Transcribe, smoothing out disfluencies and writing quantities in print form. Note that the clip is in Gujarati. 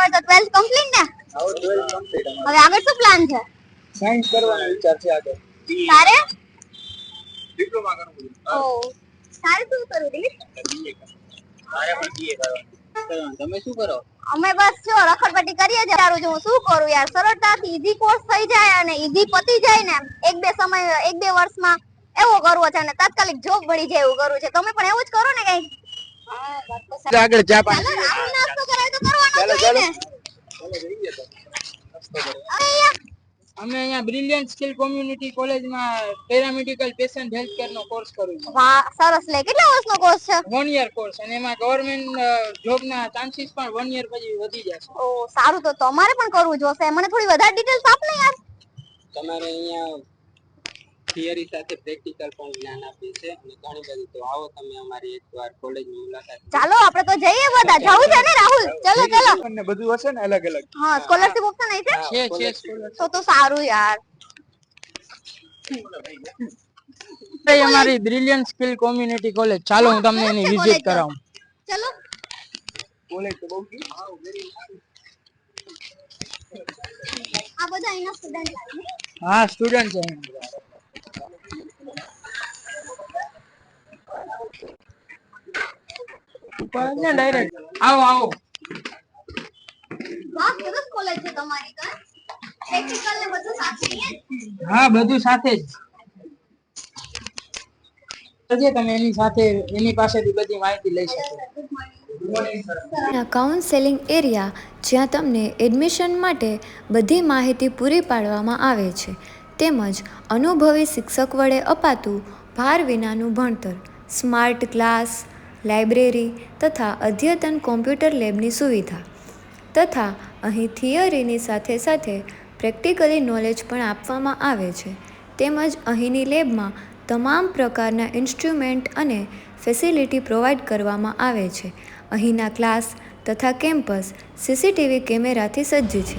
હવે તો 12th કમ્પ્લીટ ને? આવો 12th કમ્પ્લીટ. હવે આગળ શું પ્લાન છે? સાયન્સ કરવાનો વિચાર છે આગળ. તારે ડિપ્લોમા કરવું છે. ઓ તારે શું કરવું દિલીપ? મારે પણ બીએ કરવાનું. તમે શું કરો? અમે બસ જો રખડપટ્ટી કરીએ છીએ. તારું જો હું શું કરું યાર, સરળતાથી ઈઝી કોર્સ થઈ જાય અને ઈઝી પતી જાય ને, એક બે વર્ષમાં એવો કરવો છે અને તાત્કાલિક જોબ મળી જાય એવું કરવું છે. તમે પણ એવું જ કરો ને કઈ. આગળ ચા પાણી નાસ્તો કરાય તો કરવાનો જ ને. અમે અહીંયા બ્રિલિયન્ટ સ્કિલ કોમ્યુનિટી કોલેજમાં પેરામેડિકલ પેશન્ટ હેલ્થ કેર નો કોર્સ કરું છું. વાહ સરસ. લે કેટલા વર્ષનો કોર્સ છે? 1 યર કોર્સ, અને એમાં ગવર્નમેન્ટ જોબના ચાન્સીસ પણ 1 યર પછી વધી જશે. ઓ સારું, તો તમારે પણ કરવું જોશે. મને થોડી વધારે ડિટેલ્સ આપ ને યાર. તમારે અહીંયા થિયરી સાથે પ્રેક્ટિકલ પણ જ્ઞાન આપીએ છે અને ઘણી બધી. તો આવો તમે અમારી એકવાર કોલેજની મુલાકાત. ચાલો આપણે તો જઈએ બધા. જવું છે ને રાહુલ? ચલો ચલો. અને બધું હશે ને અલગ અલગ. હા સ્કોલરશિપ ઓપ્શન છે? તો સારું યાર. અમારી બ્રિલિયન્ટ સ્કિલ કોમ્યુનિટી કોલેજ, ચાલો હું તમને એની વિઝિટ કરાવું. ચલો. કોલેજ તો બહુ આ બધા એના સ્ટુડન્ટ છે. હા સ્ટુડન્ટ છે. ડાયરેક્ટ આવો આવો. વાહ સરસ કોલેજ છે તમારી તો. પ્રેક્ટિકલ ને બધું સાથે છે. હા બધું સાથે જ. તમે એની પાસેથી બધી માહિતી લઈ શકો. કાઉન્સેલિંગ એરિયા, જ્યાં તમને એડમિશન માટે બધી માહિતી પૂરી પાડવામાં આવે છે, તેમજ અનુભવી શિક્ષક વડે અપાતું ભાર વિનાનું ભણતર, સ્માર્ટ ક્લાસ, લાઇબ્રેરી તથા અદ્યતન કોમ્પ્યુટર લેબની સુવિધા તથા અહીં થિયરીની સાથે સાથે પ્રેક્ટિકલી નોલેજ પણ આપવામાં આવે છે. તેમજ અહીંની લેબમાં તમામ પ્રકારના ઇન્સ્ટ્રુમેન્ટ અને ફેસિલિટી પ્રોવાઈડ કરવામાં આવે છે. અહીંના ક્લાસ તથા કેમ્પસ સીસીટીવી કેમેરાથી સજ્જ છે.